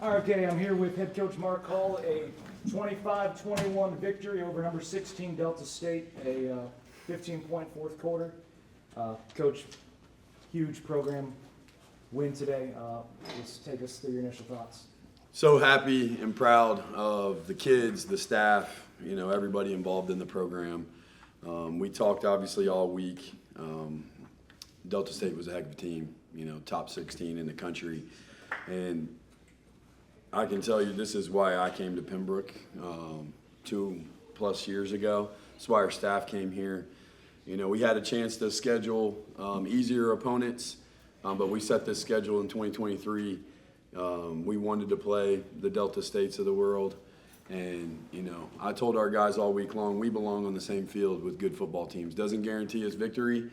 Okay, I'm here with head coach Mark Hall, a 25-21 victory over number 16 Delta State, a 15-point fourth quarter. Coach, huge program win today. Just take us through your initial thoughts. So happy and proud of the kids, the staff, everybody involved in the program. We talked obviously all week. Delta State was a heck of a team, top 16 in the country. And I can tell you this is why I came to Pembroke 2+ years ago. That's why our staff came here. We had a chance to schedule easier opponents, but we set this schedule in 2023. We wanted to play the Delta States of the world. And, I told our guys all week long, we belong on the same field with good football teams. Doesn't guarantee us victory,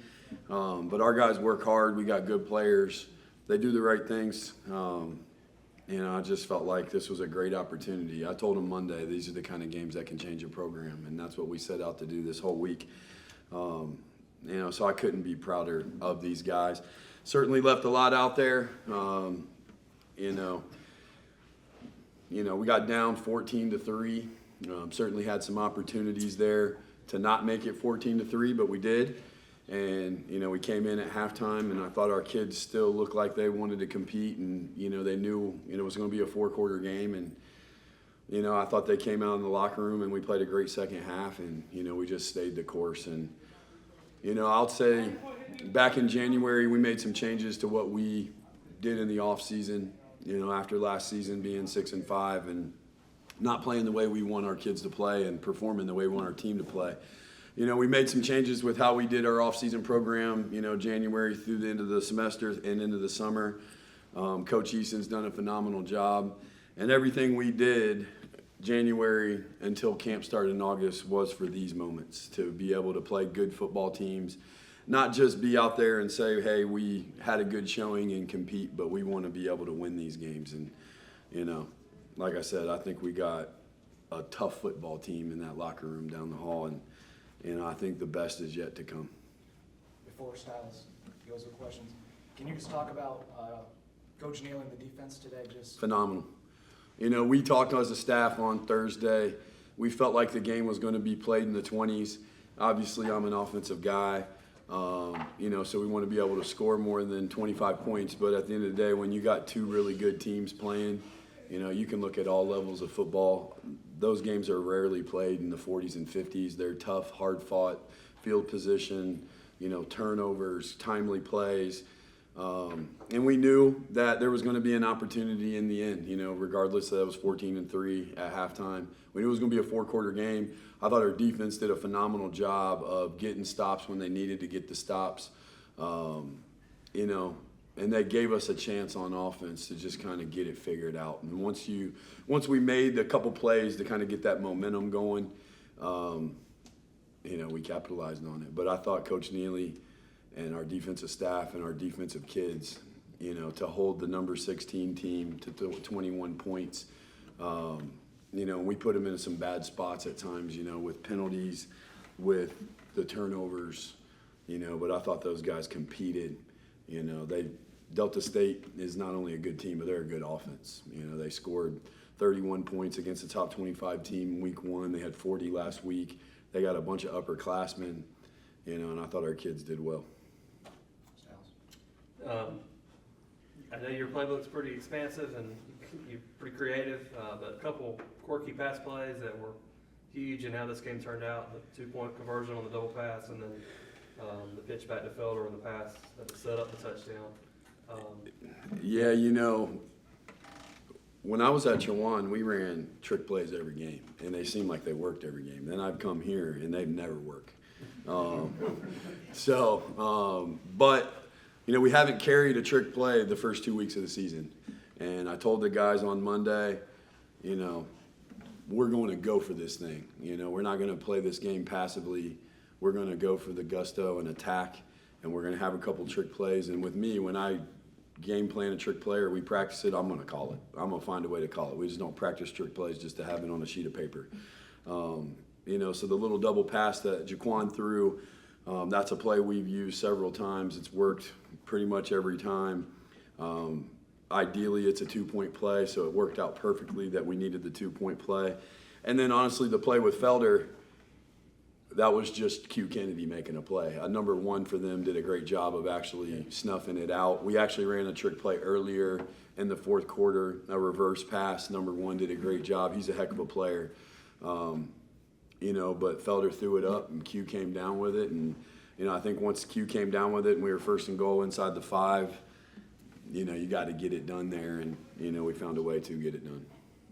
but our guys work hard. We got good players. They do the right things. I just felt like this was a great opportunity. I told them Monday, these are the kind of games that can change a program, and that's what we set out to do this whole week. So I couldn't be prouder of these guys. Certainly left a lot out there. We got down 14-3. Certainly had some opportunities there to not make it 14-3, but we did. And, we came in at halftime, and I thought our kids still looked like they wanted to compete, and, they knew, it was going to be a 4-quarter game. And, I thought they came out in the locker room, and we played a great second half, and, we just stayed the course. And, I'll say back in January, we made some changes to what we did in the offseason, after last season being 6-5 and not playing the way we want our kids to play and performing the way we want our team to play. We made some changes with how we did our off-season program, January through the end of the semester and into the summer. Coach Eason's done a phenomenal job. And everything we did January until camp started in August was for these moments, to be able to play good football teams, not just be out there and say, hey, we had a good showing and compete, but we want to be able to win these games. And, like I said, I think we got a tough football team in that locker room down the hall. And, I think the best is yet to come. Before Styles goes with questions, can you just talk about Coach Neal and the defense today? Just phenomenal. We talked as a staff on Thursday. We felt like the game was going to be played in the 20s. Obviously, I'm an offensive guy, so we want to be able to score more than 25 points. But at the end of the day, when you got two really good teams playing, you can look at all levels of football. Those games are rarely played in the 40s and 50s. They're tough, hard-fought, field position, turnovers, timely plays. And we knew that there was going to be an opportunity in the end, regardless that it was 14-3 at halftime. We knew it was going to be a 4-quarter game. I thought our defense did a phenomenal job of getting stops when they needed to get the stops, and they gave us a chance on offense to just kind of get it figured out. And once we made a couple plays to kind of get that momentum going, we capitalized on it. But I thought Coach Neely and our defensive staff and our defensive kids, to hold the number 16 team to 21 points, we put them in some bad spots at times, with penalties, with the turnovers, but I thought those guys competed. Delta State is not only a good team, but they're a good offense. They scored 31 points against the top 25 team week 1. They had 40 last week. They got a bunch of upperclassmen, and I thought our kids did well. I know your playbook's pretty expansive and you're pretty creative, but a couple quirky pass plays that were huge in how this game turned out. The 2-point conversion on the double pass, and then the pitch back to Felder on the pass that set up the touchdown. When I was at Chowan, we ran trick plays every game, and they seemed like they worked every game. Then I've come here, and they've never worked. But we haven't carried a trick play the first 2 weeks of the season. And I told the guys on Monday, we're going to go for this thing. We're not going to play this game passively. We're going to go for the gusto and attack, and we're going to have a couple trick plays. And with me, when I game plan a trick play or we practice it, I'm going to call it. I'm going to find a way to call it. We just don't practice trick plays just to have it on a sheet of paper. So the little double pass that Jaquan threw, that's a play we've used several times. It's worked pretty much every time. ideally it's a 2-point play, so it worked out perfectly that we needed the 2-point play. And then honestly, the play with Felder, that was just Q Kennedy making a play. Number one for them did a great job of actually snuffing it out. We actually ran a trick play earlier in the fourth quarter, a reverse pass. Number one did a great job. He's a heck of a player. But Felder threw it up and Q came down with it. And, I think once Q came down with it and we were first and goal inside the 5, you got to get it done there. And, we found a way to get it done.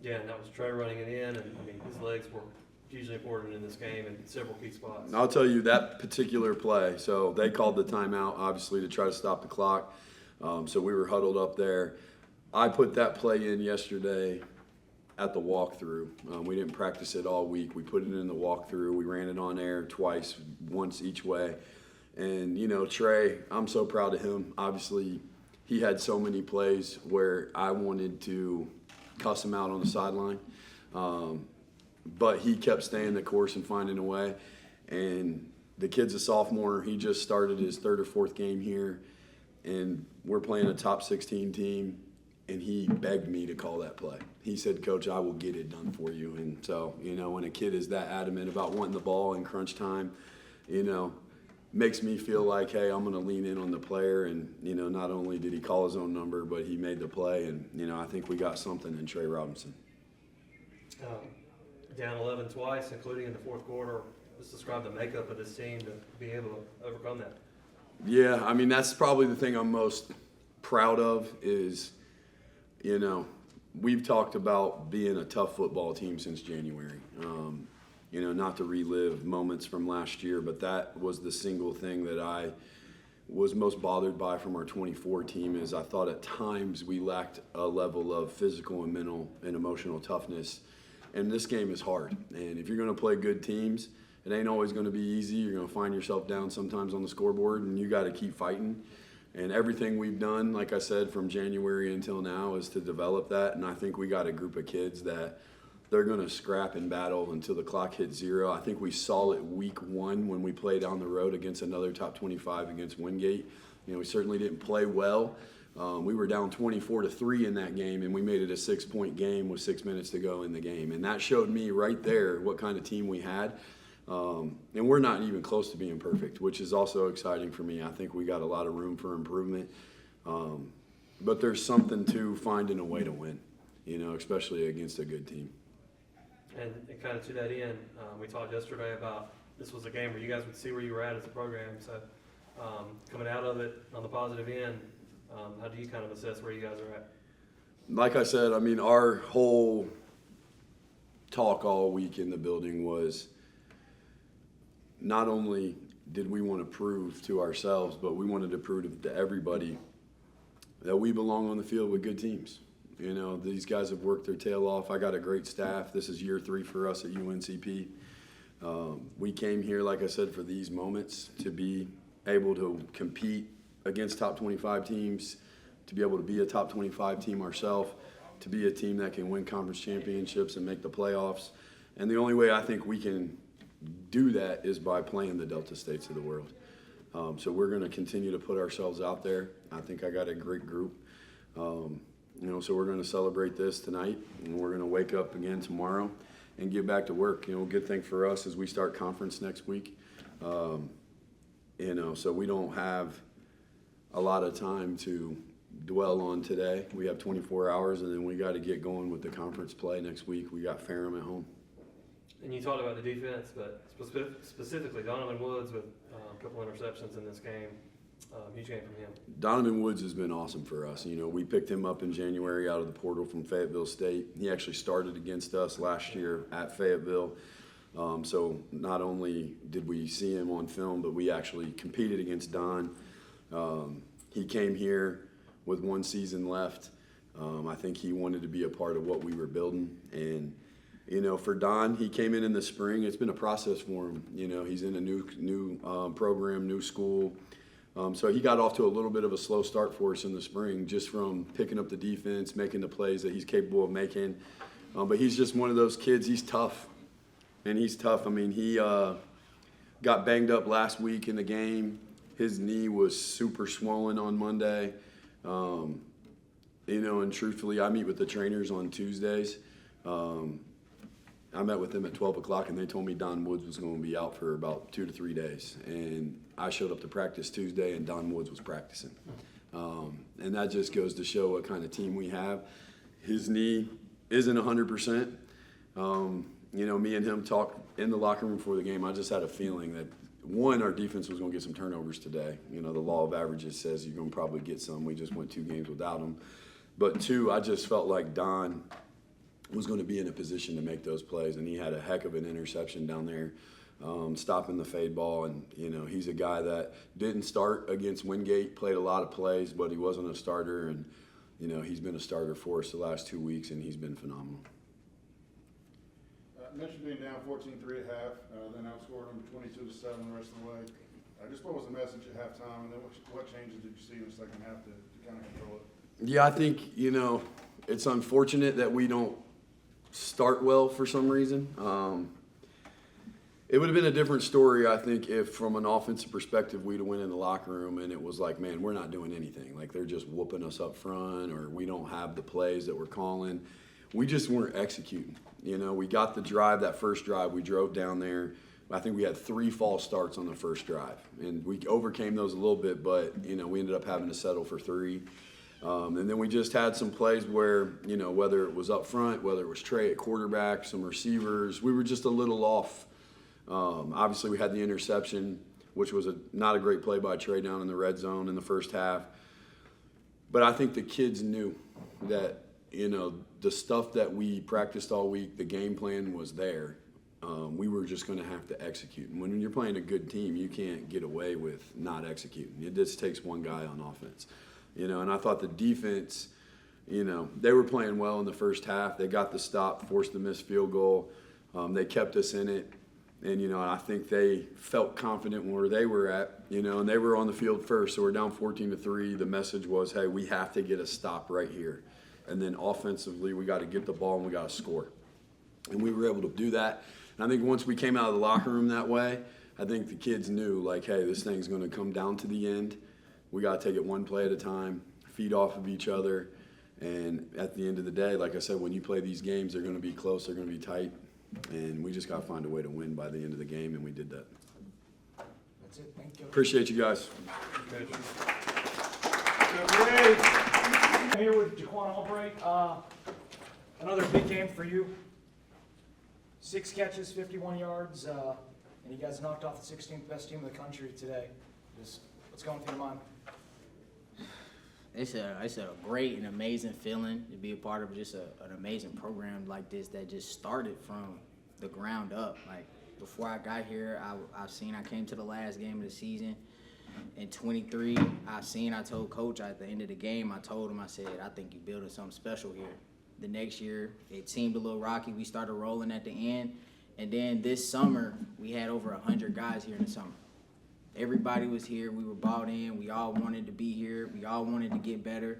Yeah, and that was Trey running it in, and his legs were hugely important in this game in several key spots. I'll tell you that particular play. So they called the timeout, obviously, to try to stop the clock. So we were huddled up there. I put that play in yesterday at the walkthrough. We didn't practice it all week. We put it in the walkthrough. We ran it on air twice, once each way. And, Trey, I'm so proud of him. Obviously, he had so many plays where I wanted to cuss him out on the sideline. But he kept staying the course and finding a way. And the kid's a sophomore. He just started his 3rd or 4th game here. And we're playing a top 16 team. And he begged me to call that play. He said, Coach, I will get it done for you. And so, when a kid is that adamant about wanting the ball in crunch time, makes me feel like, hey, I'm going to lean in on the player. And, not only did he call his own number, but he made the play. And, I think we got something in Trey Robinson. Down 11 twice, including in the fourth quarter. Just describe the makeup of this team to be able to overcome that. Yeah, that's probably the thing I'm most proud of is, we've talked about being a tough football team since January. Not to relive moments from last year, but that was the single thing that I was most bothered by from our 24 team is I thought at times we lacked a level of physical and mental and emotional toughness. And this game is hard. And if you're going to play good teams, it ain't always going to be easy. You're going to find yourself down sometimes on the scoreboard, and you got to keep fighting. And everything we've done, like I said, from January until now is to develop that. And I think we got a group of kids that they're going to scrap and battle until the clock hits 0. I think we saw it week 1 when we played on the road against another top 25 against Wingate. We certainly didn't play well. We were down 24-3 in that game, and we made it a 6-point game with 6 minutes to go in the game. And that showed me right there what kind of team we had. And we're not even close to being perfect, which is also exciting for me. I think we got a lot of room for improvement. But there's something to finding a way to win, especially against a good team. And kind of to that end, we talked yesterday about this was a game where you guys would see where you were at as a program. So coming out of it on the positive end, how do you kind of assess where you guys are at? Like I said, our whole talk all week in the building was not only did we want to prove to ourselves, but we wanted to prove to everybody that we belong on the field with good teams. These guys have worked their tail off. I got a great staff. This is year 3 for us at UNCP. We came here, like I said, for these moments to be able to compete against top 25 teams, to be able to be a top 25 team ourselves, to be a team that can win conference championships and make the playoffs. And the only way I think we can do that is by playing the Delta States of the world. So we're going to continue to put ourselves out there. I think I got a great group. So we're going to celebrate this tonight, and we're going to wake up again tomorrow and get back to work. Good thing for us is we start conference next week. So we don't have a lot of time to dwell on today. We have 24 hours, and then we got to get going with the conference play next week. We got Ferrum at home. And you talked about the defense, but specifically Donovan Woods with a couple interceptions in this game. Huge game from him. Donovan Woods has been awesome for us. We picked him up in January out of the portal from Fayetteville State. He actually started against us last year at Fayetteville. So not only did we see him on film, but we actually competed against Don. He came here with 1 season left. I think he wanted to be a part of what we were building. And, for Don, he came in the spring. It's been a process for him. He's in a new program, new school. So he got off to a little bit of a slow start for us in the spring, just from picking up the defense, making the plays that he's capable of making. But he's just one of those kids. He's tough. And he's tough. He got banged up last week in the game. His knee was super swollen on Monday. and truthfully, I meet with the trainers on Tuesdays. I met with them at 12 o'clock, and they told me Don Woods was going to be out for about 2 to 3 days. And I showed up to practice Tuesday, and Don Woods was practicing. And that just goes to show what kind of team we have. His knee isn't 100%. Me and him talked in the locker room before the game. I just had a feeling that, one, our defense was going to get some turnovers today. The law of averages says you're going to probably get some. We just went 2 games without him. But 2, I just felt like Don was going to be in a position to make those plays, and he had a heck of an interception down there, stopping the fade ball. And he's a guy that didn't start against Wingate, played a lot of plays, but he wasn't a starter. And he's been a starter for us the last 2 weeks, and he's been phenomenal. Mentioned being down 14-3 at half, then outscored them 22-7 the rest of the way. Just what was the message at halftime, and then what changes did you see in the second half to kind of control it? Yeah, I think it's unfortunate that we don't start well for some reason. It would have been a different story, I think, if from an offensive perspective we'd have went in the locker room and it was like, man, we're not doing anything. Like they're just whooping us up front, or we don't have the plays that we're calling. We just weren't executing. We got the drive, that first drive, we drove down there. I think we had 3 false starts on the first drive, and we overcame those a little bit, but, we ended up having to settle for 3. And then we just had some plays where, whether it was up front, whether it was Trey at quarterback, some receivers, we were just a little off. Obviously, we had the interception, which was not a great play by Trey down in the red zone in the first half. But I think the kids knew that, the stuff that we practiced all week, the game plan was there. We were just going to have to execute. And when you're playing a good team, you can't get away with not executing. It just takes one guy on offense. And I thought the defense, they were playing well in the first half. They got the stop, forced the missed field goal. They kept us in it. And, I think they felt confident where they were at, and they were on the field first. So we're down 14-3. The message was, hey, we have to get a stop right here. And then offensively, we got to get the ball and we got to score. And we were able to do that. And I think once we came out of the locker room that way, I think the kids knew, like, hey, this thing's going to come down to the end. We got to take it one play at a time, feed off of each other. And at the end of the day, like I said, when you play these games, they're going to be close, they're going to be tight. And we just got to find a way to win by the end of the game, and we did that. That's it. Thank you. Appreciate you guys. I'm here with Jaquan Albright. Another big game for you. 6 catches, 51 yards, and you guys knocked off the 16th best team in the country today. What's going through your mind? It's a great and amazing feeling to be a part of just an amazing program like this that just started from the ground up. Like, before I got here, I came to the last game of the season in 23. I told Coach at the end of the game, I said, I think you're building something special here. The next year, it seemed a little rocky. We started rolling at the end. And then this summer, we had over 100 guys here in the summer. Everybody was here. We were bought in. We all wanted to be here. We all wanted to get better.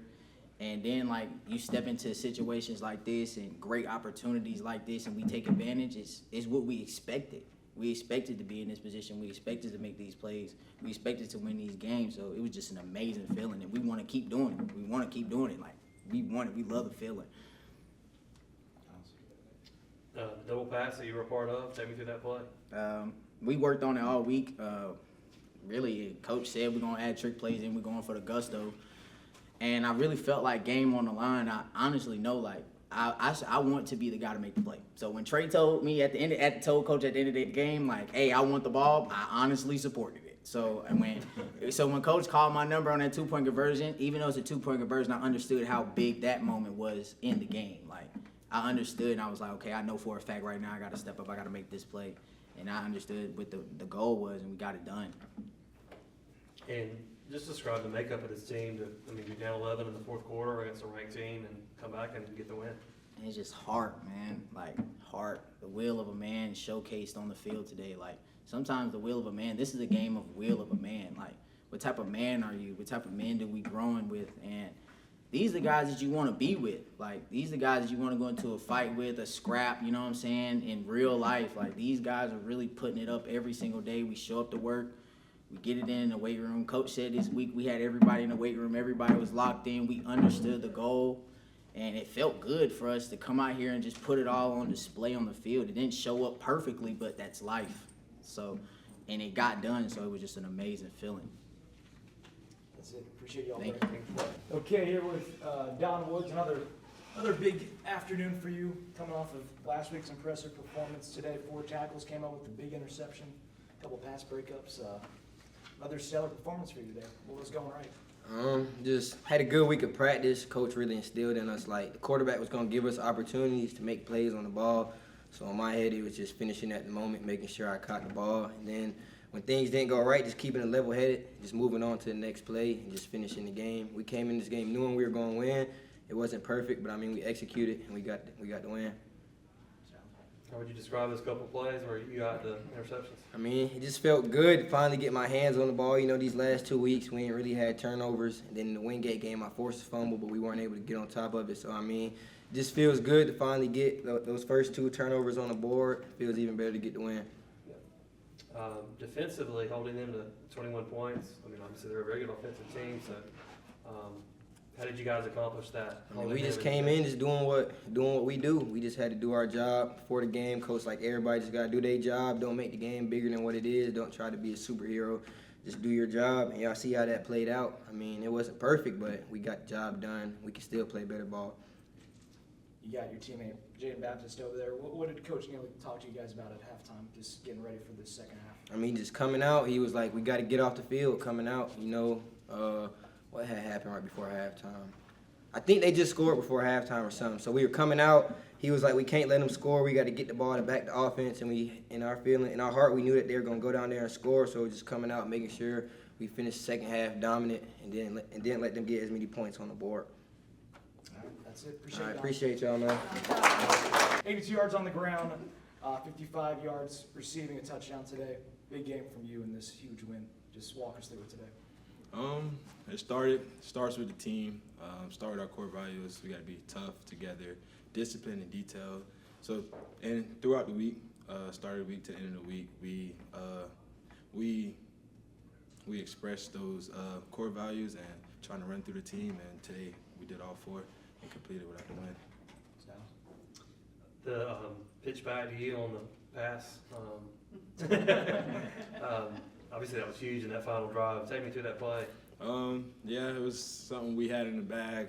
And then, like, you step into situations like this and great opportunities like this, and we take advantage. It's what we expected. We expected to be in this position. We expected to make these plays. We expected to win these games. So it was just an amazing feeling, and we want to keep doing it. We want to keep doing it. Like, we want it. We love the feeling. The double pass that you were a part of, take me through that play. We worked on it all week. Really, Coach said we're going to add trick plays in. We're going for the gusto. And I really felt like game on the line. I honestly know, like, I want to be the guy to make the play. So when Trey told me told Coach at the end of the game, like, hey, I want the ball, I honestly supported it. So when Coach called my number on that 2-point conversion, even though it's a 2-point conversion, I understood how big that moment was in the game. Like, I understood, and I was like, okay, I know for a fact right now I got to step up. I got to make this play. And I understood what the goal was, and we got it done. And just describe the makeup of this team. You're down 11 in the fourth quarter against a ranked team and come back and get the win. And it's just heart, man. Like, heart. The will of a man showcased on the field today. Like, sometimes the will of a man, this is a game of will of a man. Like, what type of man are you? What type of man do we growing with? And these are the guys that you want to be with. Like, these are the guys that you want to go into a fight with, a scrap, you know what I'm saying, in real life. Like, these guys are really putting it up every single day. We show up to work. We get it in the weight room. Coach said this week we had everybody in the weight room. Everybody was locked in. We understood the goal. And it felt good for us to come out here and just put it all on display on the field. It didn't show up perfectly, but that's life. So, and it got done, so it was just an amazing feeling. That's it. Appreciate y'all. Thank you. Okay, here with Don Woods, another big afternoon for you, coming off of last week's impressive performance today. 4 tackles, came out with a big interception, a couple pass breakups. Another stellar performance for you today. What was going right? Just had a good week of practice. Coach really instilled in us like the quarterback was going to give us opportunities to make plays on the ball. So in my head, it was just finishing at the moment, making sure I caught the ball. And then when things didn't go right, just keeping it level-headed, just moving on to the next play and just finishing the game. We came in this game knowing we were going to win. It wasn't perfect, but I mean, we executed and we got the win. How would you describe those couple plays where you got the interceptions? I mean, it just felt good to finally get my hands on the ball. You know, these last 2 weeks, we ain't really had turnovers. And then in the Wingate game, I forced a fumble, but we weren't able to get on top of it. So, I mean, it just feels good to finally get those first 2 turnovers on the board. It feels even better to get the win. Defensively, holding them to 21 points. I mean, obviously, they're a very good offensive team. So, how did you guys accomplish that? I mean, we just came in just doing what we do. We just had to do our job before the game. Coach, like everybody, just got to do their job. Don't make the game bigger than what it is. Don't try to be a superhero. Just do your job. And y'all see how that played out. I mean, it wasn't perfect, but we got the job done. We can still play better ball. You got your teammate Jaden Baptist over there. What did Coach Neal talk to you guys about at halftime, just getting ready for this second half? I mean, just coming out, he was like, we got to get off the field coming out. You know, what had happened right before halftime? I think they just scored before halftime or something. So we were coming out. He was like, we can't let them score. We got to get the ball to back the offense. And we, in our heart, we knew that they were going to go down there and score. So just coming out, making sure we finished the second half dominant and didn't let them get as many points on the board. All right, that's it. All right, appreciate y'all, man. 82 yards on the ground, 55 yards receiving a touchdown today. Big game from you in this huge win. Just walk us through it today. It starts with the team. Start with our core values. We got to be tough together, disciplined and detailed. So, and throughout the week, started the week to the end of the week, we expressed those core values and trying to run through the team. And today we did all 4 and completed without the win. The pitch back to you on the pass. Obviously, that was huge in that final drive. Take me through that play. Yeah, it was something we had in the bag.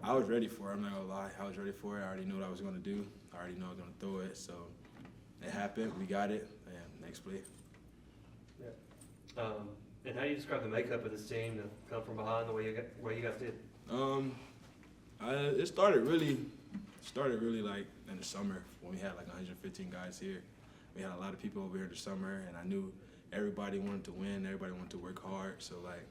I was ready for it. I'm not gonna lie. I was ready for it. I already knew what I was gonna do. I already knew I was gonna throw it. So it happened. We got it. And next play. Yeah. And how do you describe the makeup of this team to come from behind the way you guys did? It started really like in the summer when we had like 115 guys here. We had a lot of people over here in the summer, and I knew everybody wanted to win. Everybody wanted to work hard. So like,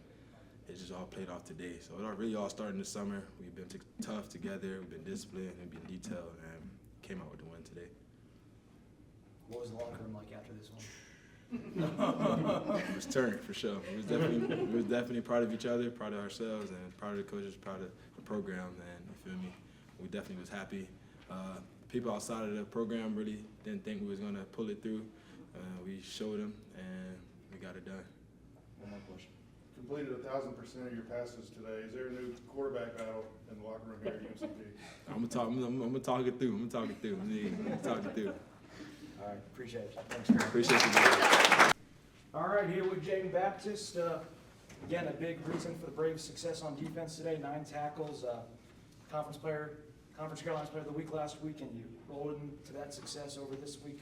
it just all played off today. So it really all started in the summer. We've been tough together. We've been disciplined. We've been detailed, and came out with the win today. What was the locker room like after this one? It was turned for sure. We was definitely proud of each other, proud of ourselves, and proud of the coaches, proud of the program. And you feel me? We definitely was happy. People outside of the program really didn't think we was gonna pull it through. We showed them, and we got it done. One more question. Completed 1,000% of your passes today. Is there a new quarterback battle in the locker room here at UNCP? I'm gonna talk it through. I'm gonna talk it through. All right, appreciate it. Thanks, Greg. Appreciate you guys. All right, here with Jaden Baptist. Again, a big reason for the Braves' success on defense today. 9 tackles, Conference Carolinas Player of the Week last week, and you rolled into that success over this week.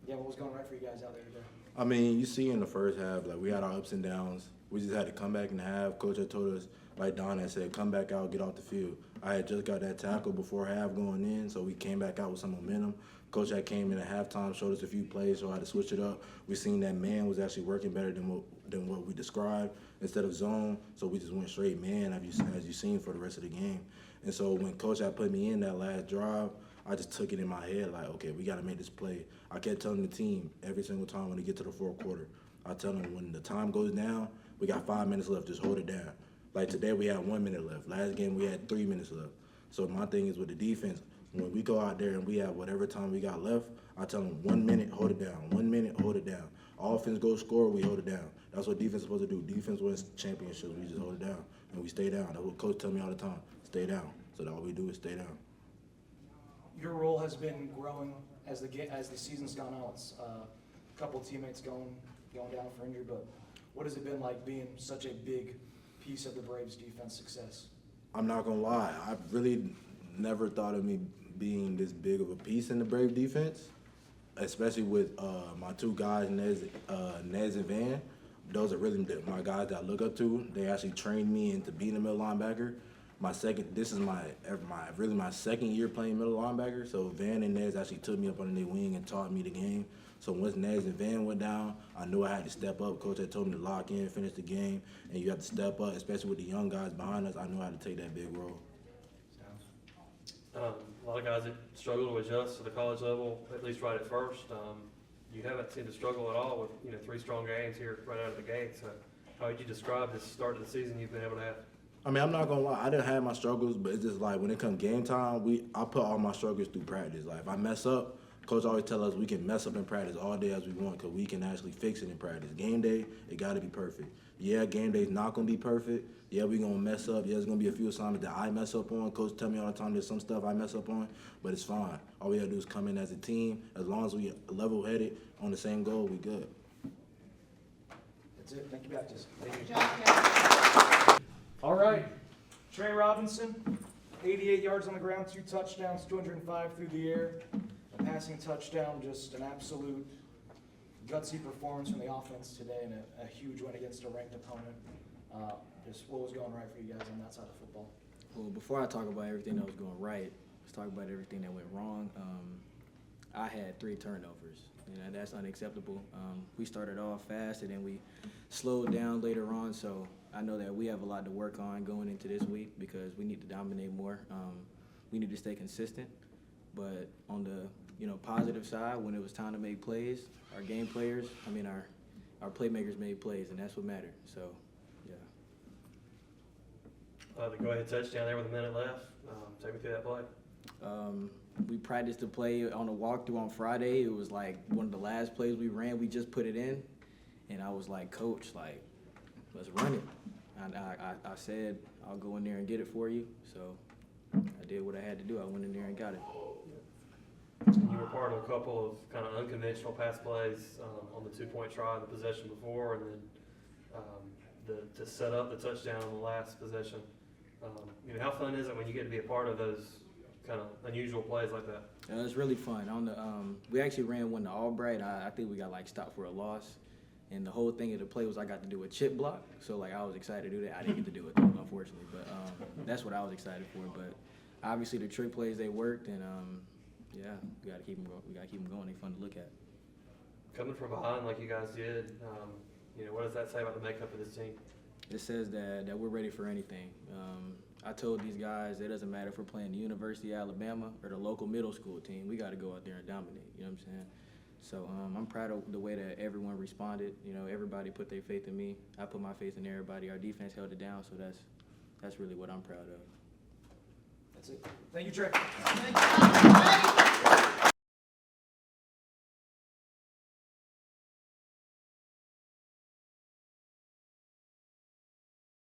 Yeah, what was going right for you guys out there today? I mean, you see in the first half, like we had our ups and downs. We just had to come back in the half. Coach had told us, like Don had said, come back out, get off the field. I had just got that tackle before half going in, so we came back out with some momentum. Coach had came in at halftime, showed us a few plays, so I had to switch it up. We seen that man was actually working better than what we described instead of zone, so we just went straight man, as you seen for the rest of the game. And so when Coach had put me in that last drive, I just took it in my head like, okay, we got to make this play. I kept telling the team every single time when they get to the fourth quarter, I tell them when the time goes down, we got 5 minutes left, just hold it down. Like today we had 1 minute left. Last game we had 3 minutes left. So my thing is with the defense, when we go out there and we have whatever time we got left, I tell them 1 minute, hold it down. 1 minute, hold it down. Offense go score, we hold it down. That's what defense is supposed to do. Defense wins championships. We just hold it down and we stay down. That's what coach tell me all the time. Stay down. So all we do is stay down. Your role has been growing as the season's gone on. It's a couple of teammates going down for injury, but what has it been like being such a big piece of the Braves' defense success? I'm not gonna lie. I really never thought of me being this big of a piece in the Brave defense, especially with my two guys, Nez and Van. Those are really my guys that I look up to. They actually trained me into being a middle linebacker. This is my second year playing middle linebacker. So Van and Nez actually took me up under their wing and taught me the game. So once Nez and Van went down, I knew I had to step up. Coach had told me to lock in, finish the game, and you have to step up, especially with the young guys behind us. I knew how to take that big role. A lot of guys that struggle to adjust to the college level, at least right at first. You haven't seemed to struggle at all with 3 strong games here right out of the gate. So how would you describe this start of the season you've been able to have? I mean, I'm not gonna lie, I didn't have my struggles, but it's just like when it comes game time, I put all my struggles through practice. Like if I mess up, coach always tell us we can mess up in practice all day as we want because we can actually fix it in practice. Game day, it gotta be perfect. Yeah, game day's not gonna be perfect. Yeah, we gonna mess up. Yeah, there's gonna be a few assignments that I mess up on. Coach tell me all the time there's some stuff I mess up on, but it's fine. All we gotta do is come in as a team. As long as we level-headed on the same goal, we good. That's it. Thank you, Baptist. Thank you. All right. Trey Robinson, 88 yards on the ground, 2 touchdowns, 205 through the air. A passing touchdown, just an absolute gutsy performance from the offense today and a huge win against a ranked opponent. Just what was going right for you guys on that side of football? Well, before I talk about everything that was going right, let's talk about everything that went wrong. I had 3 turnovers, and that's unacceptable. We started off fast, and then we slowed down later on, so I know that we have a lot to work on going into this week because we need to dominate more. We need to stay consistent, but on the positive side, when it was time to make plays, our our playmakers made plays, and that's what mattered. So, yeah. The go-ahead touchdown there with a minute left. Take me through that play. We practiced the play on a walkthrough on Friday. It was like one of the last plays we ran. We just put it in, and I was like, Coach, let's run it. I said I'll go in there and get it for you. So I did what I had to do. I went in there and got it. You were part of a couple of kind of unconventional pass plays on the 2-point try, the possession before, and then to set up the touchdown on the last possession. How fun is it when you get to be a part of those kind of unusual plays like that? It's really fun. We actually ran one to Albright. I think we got stopped for a loss. And the whole thing of the play was I got to do a chip block. So I was excited to do that. I didn't get to do it though, unfortunately. But that's what I was excited for. But obviously the trick plays, they worked. And yeah, we got to keep them going. They're fun to look at. Coming from behind like you guys did, what does that say about the makeup of this team? It says that we're ready for anything. I told these guys it doesn't matter if we're playing the University of Alabama or the local middle school team. We got to go out there and dominate. You know what I'm saying? So I'm proud of the way that everyone responded. Everybody put their faith in me. I put my faith in everybody. Our defense held it down. So that's really what I'm proud of. That's it. Thank you, Trey.